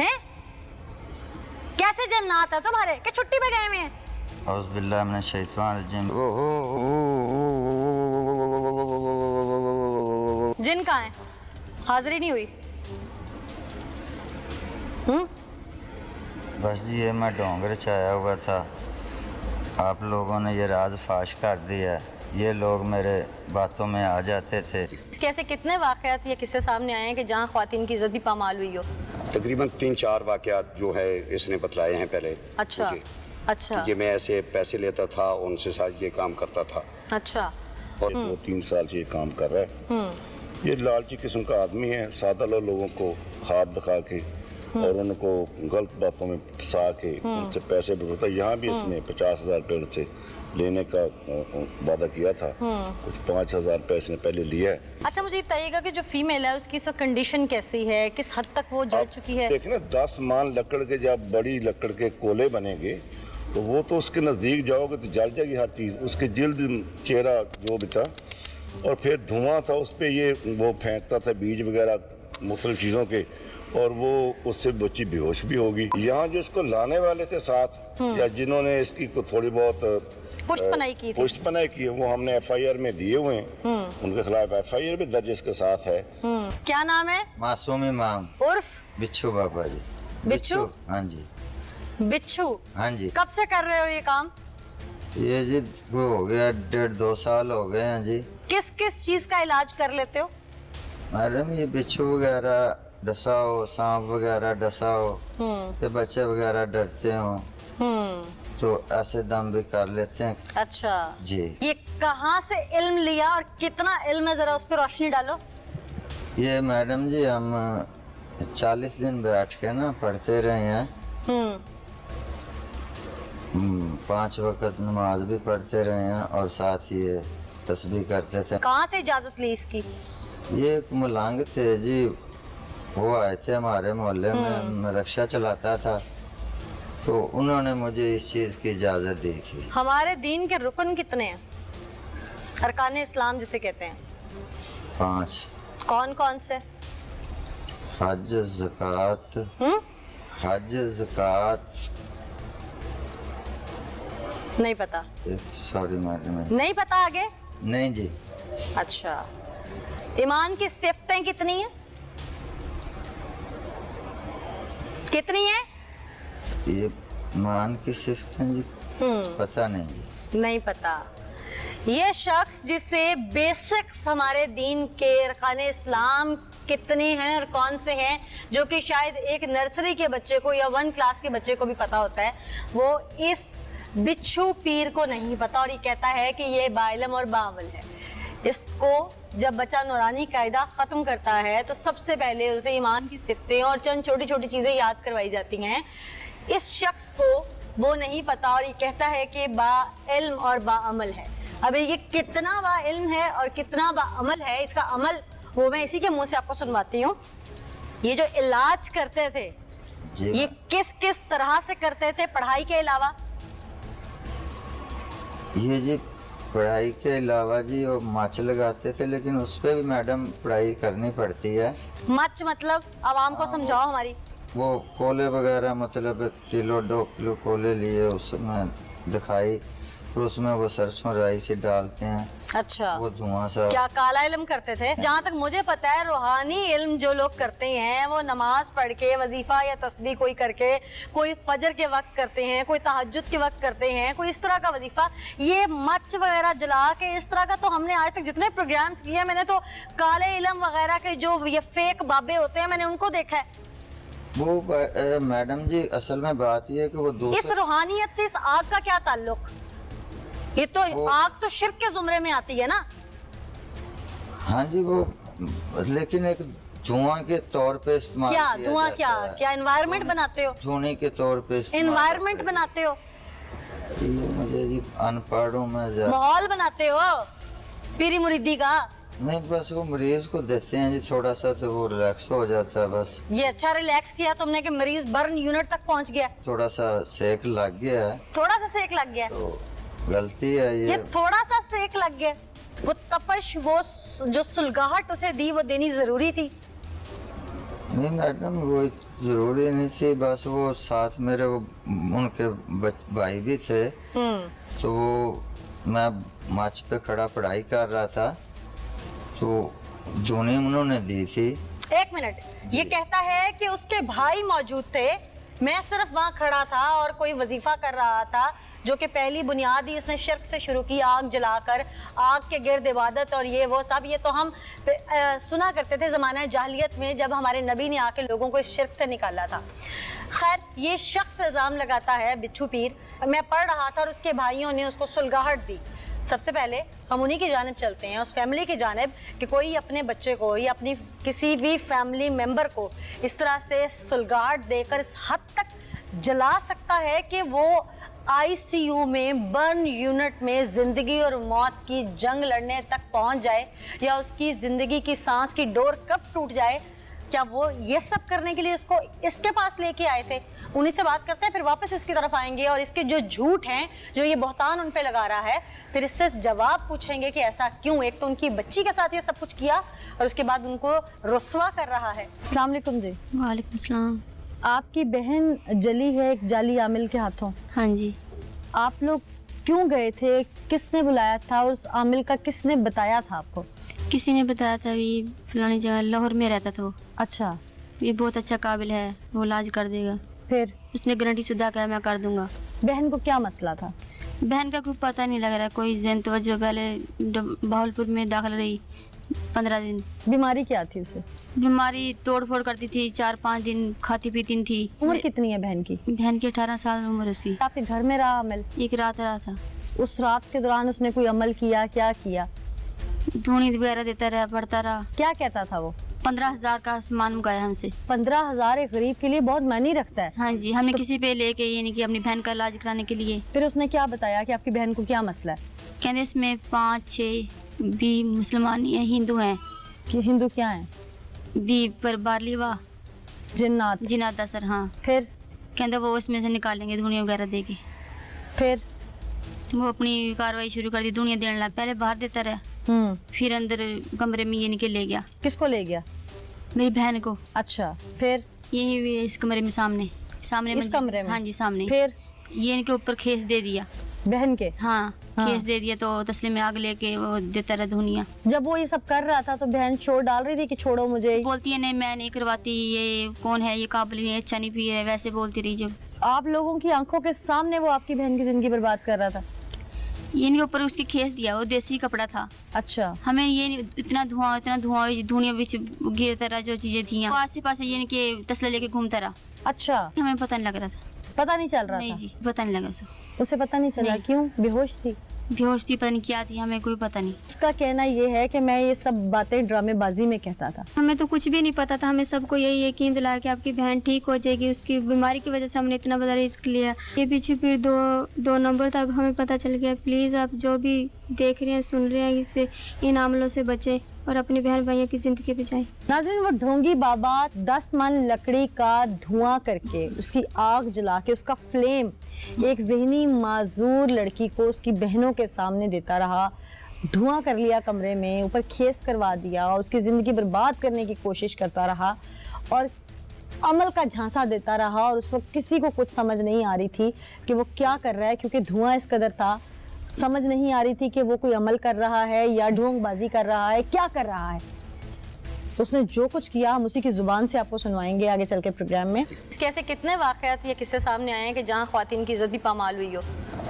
हैं? कैसे जन्नत है तुम्हारे कि छुट्टी पे गए हुए हैं? औज़ुबिल्लाहि मिनश शैतानिर रजीम। जिन कहाँ है? हाजिरी नहीं हुई। बस जी ये मैं डोंगर से आया हुआ था, आप लोगों ने ये राज फाश कर दिया है। ये लोग मेरे बातों में आ जाते थे। इसके ऐसे कितने वाक़यात या किस्से सामने आए हैं कि जहाँ ख्वातीन की इज्जत भी पामाल हुई हो? तकरीबन 3-4 वाक़यात जो है इसने बतलाए हैं पहले। अच्छा अच्छा। कि मैं ऐसे पैसे लेता था, उनसे साथ ये काम करता था। अच्छा। और 2-3 साल से ये काम कर रहा है। ये लालची किस्म का आदमी है, सादा लोगों को ख्वाब दिखा के और उनको गलत बातों में फंसा के उनसे पैसे बुलाता। यहाँ भी इसने 50,000 रुपये उनसे लेने का वादा किया था। कुछ 5,000 रुपये इसने पहले लिया है। अच्छा मुझे बताइएगा कि जो फीमेल है उसकी इस वक्त कंडीशन कैसी है, किस हद तक वो जल चुकी है? देखिए ना, 10 मान लकड़ के जब बड़ी लकड़ के कोले बनेंगे तो वो तो उसके नज़दीक जाओगे तो जल जाएगी हर चीज़। उसके जिल्द, चेहरा जो भी था, और फिर धुआं था उस पर, ये वो फेंकता था बीज वगैरह मुख्तलिफ चीज़ों के, और वो उससे बच्ची बेहोश भी होगी। यहाँ जो इसको लाने वाले थे साथ, या जिन्होंने इसकी को थोड़ी बहुत पुष्टपनाई की थी, पुष्टपनाई की है, वो हमने FIR में दिए हुए हैं। उनके खिलाफ FIR भी दर्ज इसके साथ है। क्या नाम है? मासूम इमाम उर्फ बिच्छू बाबा जी। बिच्छू? हाँ जी। बिच्छू? हाँ जी। कब से कर रहे हो ये काम? ये जी वो हो गया 1.5-2 साल हो गए हैं जी। किस किस चीज का इलाज कर लेते हो? मैडम ये बिच्छू वगैरह डसा हो, सांप वगैरह डसा हो, ये बच्चे वगैरह डरते हो तो ऐसे दम भी कर लेते हैं। अच्छा जी। ये कहाँ से इल्म लिया और कितना इल्म है, जरा उस पर रोशनी डालो। ये मैडम जी हम 40 दिन बैठ के ना पढ़ते रहे हैं। 5 वक्त नमाज भी पढ़ते रहे हैं और साथ ही ये तस्बीह करते थे। कहाँ से इजाजत ली इसकी? ये एक मलंग थे जी, वो आए थे हमारे मोहल्ले में, मैं रिक्शा चलाता था तो उन्होंने मुझे इस चीज़ की इजाज़त दी थी। हमारे दीन के रुकन कितने हैं, अरकान इस्लाम जिसे कहते हैं? 5। कौन कौन से? हज, ज़कात। हज, ज़कात। नहीं पता। Sorry madam. नहीं पता आगे? नहीं जी। अच्छा। ईमान की सिफतें कितनी हैं? कितनी है? ये मान की सिफ्त है जी, पता नहीं जी। नहीं पता। ये शख्स जिससे बेसिक्स हमारे दीन के अरकान इस्लाम कितने हैं और कौन से हैं, जो कि शायद एक नर्सरी के बच्चे को या 1 क्लास के बच्चे को भी पता होता है, वो इस बिच्छू पीर को नहीं पता और ये कहता है कि ये बाइलम और बावल है। इसको जब बच्चा नूरानी कायदा ख़त्म करता है तो सबसे पहले उसे ईमान की सिफतें और चंद छोटी छोटी चीज़ें याद करवाई जाती हैं। इस शख्स को वो नहीं पता और ये कहता है कि बाइल्म और बाअमल है। अभी ये कितना बाइल्म है और कितना बाअमल है, इसका अमल वो मैं इसी के मुंह से आपको सुनवाती हूँ। ये जो इलाज करते थे ये किस किस तरह से करते थे पढ़ाई के अलावा? ये जी पढ़ाई के अलावा जी वो मच लगाते थे, लेकिन उस पर भी मैडम पढ़ाई करनी पड़ती है। मच मतलब आवाम को समझाओ हमारी। वो कोले वगैरह, मतलब 1 किलो 2 किलो कोले लिए, उसमें दिखाई, फिर उसमें वो सरसों राई से डालते हैं। अच्छा। वो धुआं सा। क्या काला इल्म करते थे? जहाँ तक मुझे पता है रूहानी इल्म जो लोग करते हैं वो नमाज पढ़ के, वजीफा या तस्बीह कोई करके, कोई फजर के वक्त करते हैं, कोई तहज्जुद के वक्त करते हैं, कोई इस तरह का वजीफा। ये मच वगैरह जला के इस तरह का तो हमने आज तक जितने प्रोग्राम्स किए हैं, मैंने तो काले इल्म वगैरह के जो ये फेक बाबे होते हैं मैंने उनको देखा है। वो मैडम जी असल में बात ये है कि वो इस रूहानियत से इस आग का क्या ताल्लुक? ये तो आग तो शिर्क के जुमरे में आती है ना। हाँ जी, वो लेकिन एक धुआं के तौर पे इस्तेमाल क्या किया धुआं? जाता क्या एनवायरनमेंट बनाते हो? धुएं के तौर पे एनवायरनमेंट बनाते हो? ये मुझे जी अनपढ़ हूँ मैं। माहौल बनाते हो पीरी मुरीदी का? नहीं, बस वो मरीज को देते हैं जी थोड़ा सा तो वो रिलैक्स हो जाता है बस। ये अच्छा रिलैक्स किया तुमने कि मरीज बर्न यूनिट तक पहुंच गया। थोड़ा सा सेक लग गया है। थोड़ा सा सेक लग गया तो गलती है ये थोड़ा सा सेक लग गया। वो तपश, वो जो सुलगाहट उसे दी वो देनी जरूरी थी। नहीं मैडम, वो जरूरी नहीं थी, बस वो साथ मेरे वो उनके भाई भी थे, तो वो मैं मार्च पे खड़ा पढ़ाई कर रहा था, तो धुनी उन्होंने दी थी। एक मिनट, ये कहता है कि उसके भाई मौजूद थे, मैं सिर्फ वहां खड़ा था और कोई वजीफा कर रहा था, जो कि पहली बुनियाद ही इसने शिर्क से शुरू की, आग जलाकर, आग के गिर्द इबादत और ये वो सब। ये तो हम सुना करते थे ज़माना जाहिलियत में, जब हमारे नबी ने आके लोगों को इस शिर्क से निकाला था। खैर, ये शख्स इल्ज़ाम लगाता है, बिच्छू पीर, मैं पढ़ रहा था और उसके भाइयों ने उसको सुलगाहट दी। सबसे पहले हम उन्हीं की जानिब चलते हैं, उस फैमिली की जानिब, कि कोई अपने बच्चे को या अपनी किसी भी फैमिली मेंबर को इस तरह से सुलगाहट देकर इस हद तक जला सकता है कि वो आईसीयू में, बर्न यूनिट में जिंदगी और मौत की जंग लड़ने तक पहुंच जाए, या उसकी जिंदगी की सांस की डोर कब टूट जाए। क्या वो ये सब करने के लिए इसको इसके पास लेके आए थे? उन्हीं से बात करते हैं, फिर वापस इसकी तरफ आएंगे और इसके जो झूठ हैं, जो ये बहतान उन पे लगा रहा है, फिर इससे जवाब पूछेंगे कि ऐसा क्यों। एक तो उनकी बच्ची के साथ ये सब कुछ किया और उसके बाद उनको रुस्वा कर रहा है। अस्सलाम वालेकुम जी। वालेकुम सलाम। आपकी बहन जली है एक जाली आमिल के हाथों। हाँ जी। आप लोग क्यों गए थे? किसने बुलाया था और उस आमिल का किसने बताया था आपको? किसी ने बताया था, ये फलानी जगह लाहौर में रहता था वो। अच्छा। ये बहुत अच्छा काबिल है, वो इलाज कर देगा। फिर उसने गारंटी शुदा कहा मैं कर दूंगा। बहन को क्या मसला था? बहन का कोई पता नहीं लग रहा, कोई जैन तवज्जो, पहले बहावलपुर में दाखिल रही 15 दिन। बीमारी क्या थी उसे? बीमारी तोड़ फोड़ करती थी, 4-5 दिन खाती पीती नहीं थी। उम्र कितनी है बहन की? बहन की 18 साल उम्र उसकी। आपके घर में रहा अमल? एक रात रहा था। उस रात के दौरान उसने कोई अमल किया? क्या किया? धूनी वगैरह देता रहा, पढ़ता रहा। क्या कहता था वो? 15,000 का सामान मंगाया हमसे। 15,000 एक गरीब के लिए बहुत मायने रखता है। हाँ जी, हमने किसी पे लेके ये नहीं कि अपनी बहन का इलाज कराने के लिए। फिर उसने क्या बताया कि आपकी बहन को क्या मसला है? कहते इसमें 5-6 भी मुसलमान नहीं है, हिंदू हैं। कि हिंदू क्या है? भी पर बारलीवा जिन्नात। जिनादा सर। हाँ। फिर कहते वो इसमें से निकालेंगे धुनिया वगैरह दे के। फिर वो अपनी कार्रवाई शुरू कर दी, धुनिया देने लगा। पहले बाहर देता रहा, फिर अंदर कमरे में ये निकल ले गया। किसको ले गया? मेरी बहन को। अच्छा। फिर यही इस कमरे में सामने इस मंजिल- कमरे में? हाँ जी, सामने। फिर ये इनके ऊपर खेस दे दिया, बहन के? हाँ, हाँ। केस दे दिया, तो तस्लीम में आग लेके वो देता रहा धुनिया। जब वो ये सब कर रहा था तो बहन शोर डाल रही थी कि छोड़ो मुझे? बोलती है नहीं मैं नहीं करवाती, ये कौन है, ये काबिल नहीं, अच्छा नहीं पी रहा है, वैसे बोलती रही। जो आप लोगों की आंखों के सामने वो आपकी बहन की जिंदगी बर्बाद कर रहा था? ये इनके ऊपर उसके खेस दिया, वो देसी कपड़ा था। अच्छा। हमें ये इतना धुआं धुनिया बीच गिरता रहा, जो चीजें थी आस पास, ये इनके तसला लेके घूमता रहा। अच्छा। हमें पता नहीं लग रहा था। पता नहीं चल रहा नहीं था? जी, पता नहीं लगा उसे पता नहीं चला? नहीं। क्यों? बेहोश थी? बेहोश थी, पता नहीं क्या थी, हमें कोई पता नहीं। उसका कहना ये है कि मैं ये सब बातें ड्रामेबाजी में कहता था। हमें तो कुछ भी नहीं पता था, हमें सबको यही यकीन दिलाया कि आपकी बहन ठीक हो जाएगी। उसकी बीमारी की वजह से हमने इतना बड़ा रिस्क लिया। ये पीछे फिर दो नंबर था, अब हमें पता चल गया। प्लीज़ आप जो भी देख रहे हैं, सुन रहे हैं, इससे इन आमलों से बचें और अपने बहन भाइयों की ज़िंदगी बचाएं। नाज़रीन, वो ढोंगी बाबा 10 मन लकड़ी का धुआं करके, उसकी आग जला के, उसका फ्लेम एक ज़हनी माजूर लड़की को उसकी बहनों के सामने देता रहा, धुआं कर लिया कमरे में, ऊपर खेस करवा दिया और उसकी ज़िंदगी बर्बाद करने की कोशिश करता रहा और अमल का झांसा देता रहा। और उस वक्त किसी को कुछ समझ नहीं आ रही थी कि वो क्या कर रहा है, क्योंकि धुआं इस कदर था, समझ नहीं आ रही थी कि वो कोई अमल कर रहा है या ढोंगबाजी कर रहा है, क्या कर रहा है। उसने जो कुछ किया हम उसी की जुबान से आपको सुनवाएंगे आगे चल के प्रोग्राम में। इसके ऐसे कितने वाक़यात या किस्से सामने आए हैं कि जहां ख्वातीन की इज्जत भी पामाल हुई हो?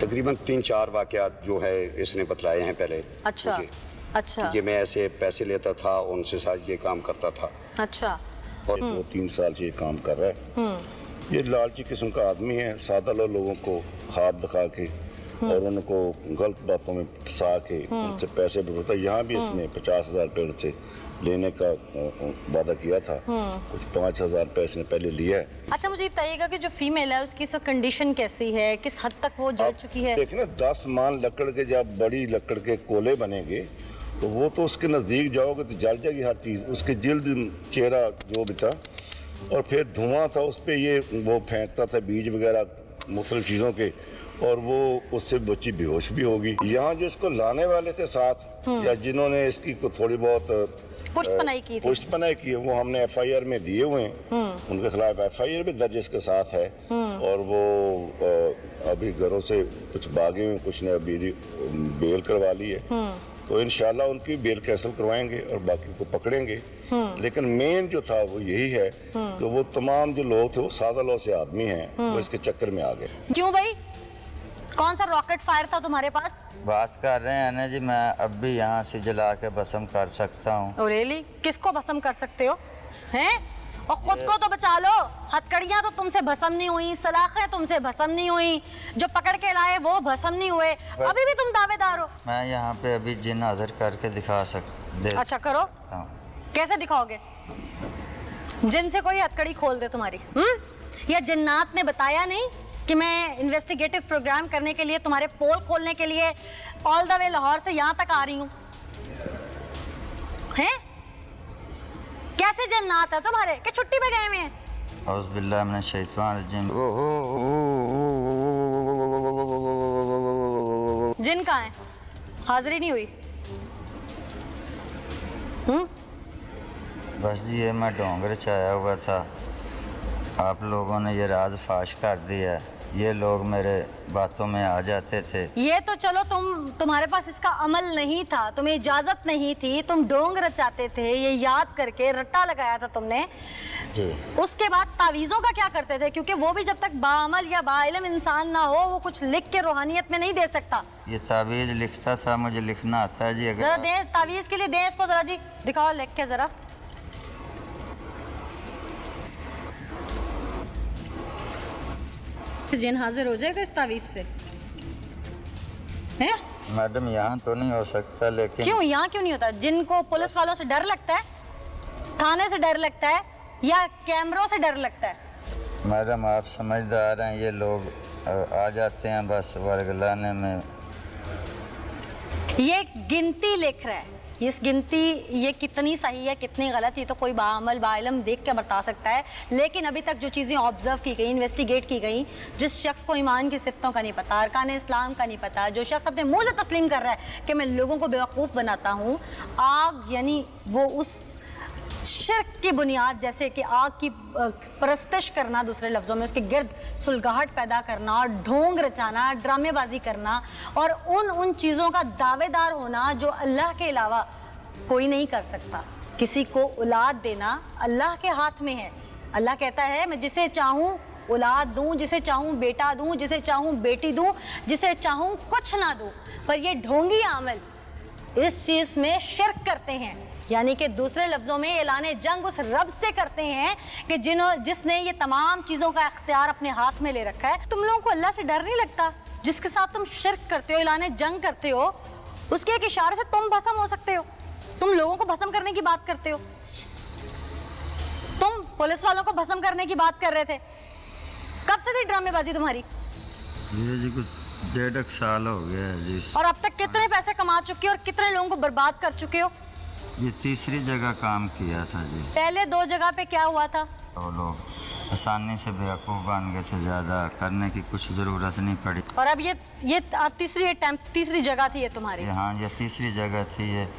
तकरीबन 3-4 वाक़यात जो है इसने बतलाए हैं पहले। अच्छा। मुझे अच्छा। कि मैं ऐसे पैसे लेता था, उनसे साथ ये काम करता था। अच्छा। और 2-3 साल से ये काम कर रहा है। ये लालची किस्म का आदमी है, सादा लोगों को ख्वाब दिखा के और उनको गलत बातों में फंसा के उनसे पैसे बढ़ता। यहाँ भी इसने 50,000 रुपये उनसे लेने का वादा किया था, कुछ 5,000 रुपये इसने पहले लिया है। अच्छा, मुझे बताइएगा कि जो फीमेल है उसकी सब कंडीशन कैसी है, किस हद तक वो जल चुकी है? देखिए ना, 10 मान लकड़ के जब बड़ी लकड़ के कोले बनेंगे तो वो तो उसके नज़दीक जाओगे तो जल जाएगी हर चीज़, उसके जिल्द चेहरा जो भी था। और फिर धुआं था उस पर, ये वो फेंकता था बीज वगैरह मुख्तलिफ चीज़ों के, और वो उससे बच्ची बेहोश भी होगी। यहाँ जो इसको लाने वाले थे साथ, या जिन्होंने इसकी को थोड़ी बहुत पुष्टपनाही की थी। पुष्टपनाही की है, वो हमने FIR में दिए हुए हैं। उनके खिलाफ FIR भी दर्ज इसके साथ है। और वो अभी घरों से कुछ भागे हुए, कुछ ने अभी बेल करवा ली है। तो इंशाल्लाह उनकी बेल कैंसिल करवाएंगे और बाकी को पकड़ेंगे। लेकिन मेन जो था वो यही है कि वो तमाम जो लोग थे वो सादा लौ से आदमी हैं, वो इसके चक्कर में आ गए। क्यों भाई, कौन सा रॉकेट फायर था तुम्हारे पास? बात कर रहे हैं ना जी, मैं अब भी यहाँ से जला के भस्म कर सकता हूँ। Oh really? किसको भस्म कर सकते हो हैं? और खुद को तो बचा लो। हथकड़ियां तो तुमसे भस्म नहीं हुई, सलाखें तुमसे भस्म नहीं हुई, जो पकड़ के लाए वो भस्म नहीं हुए, अभी भी तुम दावेदार हो। मैं यहाँ पे अभी जिन हाजिर करके दिखा सकता अच्छा करो, हूँ। कैसे दिखाओगे? जिनसे कोई हथकड़ी खोल दे तुम्हारी? या जिन्नात ने बताया नहीं कि मैं इन्वेस्टिगेटिव प्रोग्राम करने के लिए, तुम्हारे पोल खोलने के लिए ऑल द वे लाहौर से यहाँ तक आ रही हूँ? हैं? कैसे जन्नात है तुम्हारे कि छुट्टी पे गए हुए हैं? औज़ बिल्लाहि मिनश शैतानिर रजीम। जिन कहाँ है? हाजिरी नहीं हुई? बस जी ये मैं डोंगर से आया हुआ था, आप लोगों ने ये राज फाश कर दिया। ये लोग मेरे बातों में आ जाते थे। ये तो चलो तुम्हारे पास इसका अमल नहीं था, तुम्हें इजाजत नहीं थी, तुम डोंग रचाते थे, ये याद करके रट्टा लगाया था तुमने जी। उसके बाद तावीज़ों का क्या करते थे? क्योंकि वो भी जब तक बाअमल या बाइल्म इंसान ना हो, वो कुछ लिख के रूहानियत में नहीं दे सकता। ये तावीज़ लिखता था, मुझे लिखना आता है जी। जरा दे, तावीज़ के लिए दे इसको जरा जी, दिखाओ लिख के जरा। जिन हाजिर हो जाएगा इस तावीज़ से? हैं? मैडम यहाँ तो नहीं हो सकता, लेकिन क्यों यहाँ क्यों नहीं होता? जिनको पुलिस वालों से डर लगता है, थाने से डर लगता है, या कैमरों से डर लगता है? मैडम आप समझदार हैं, ये लोग आ जाते हैं बस वर्गलाने में। ये गिनती लिख रहा है, इस गिनती ये कितनी सही है कितनी गलत, ये तो कोई बाअमल बाइल्म देख के बता सकता है। लेकिन अभी तक जो चीज़ें ऑब्जर्व की गई, इन्वेस्टिगेट की गई, जिस शख्स को ईमान की सिफ़तों का नहीं पता, अरकान इस्लाम का नहीं पता, जो शख्स अपने मुंह से तस्लीम कर रहा है कि मैं लोगों को बेवकूफ़ बनाता हूँ, आग यानी वो उस शिर्क की बुनियाद, जैसे कि आग की परस्तिश करना, दूसरे लफ्ज़ों में उसके गिर्द सुलगाहट पैदा करना और ढोंग रचाना, ड्रामेबाजी करना और उन चीज़ों का दावेदार होना जो अल्लाह के अलावा कोई नहीं कर सकता। किसी को औलाद देना अल्लाह के हाथ में है। अल्लाह कहता है मैं जिसे चाहूँ औलाद दूँ, जिसे चाहूँ बेटा दूँ, जिसे चाहूँ बेटी दूँ, जिसे चाहूँ कुछ ना दूँ। पर ये ढोंगी अमल इस चीज़ में शिर्क करते हैं, यानी कि दूसरे लफ्ज़ों में ऐलाने जंग उस रब से करते हैं कि जिसने ये तमाम चीज़ों का इख्तियार अपने हाथ में ले रखा है। तुम लोगों को अल्लाह से डर नहीं लगता? जिसके साथ तुम शिर्क करते हो, ऐलाने जंग करते हो, उसके एक इशारे से तुम भस्म हो सकते हो। तुम लोगों को भस्म करने की बात करते हो, तुम पुलिस वालों को भस्म करने की बात कर रहे थे। कब से थी ड्रामेबाजी तुम्हारी? ये जी कुछ 1.5 साल हो गया है जी। और अब तक कितने पैसे कमा चुके हो और कितने लोगों को बर्बाद कर चुके हो? ये तीसरी जगह काम किया था जी। पहले 2 जगह पे क्या हुआ था? तो लोग आसानी से बेवकूफ़ बन गए थे, ज़्यादा करने की कुछ ज़रूरत नहीं पड़ी। और अब ये अब तीसरी जगह थी ये तुम्हारी? हाँ ये तीसरी जगह थी। ये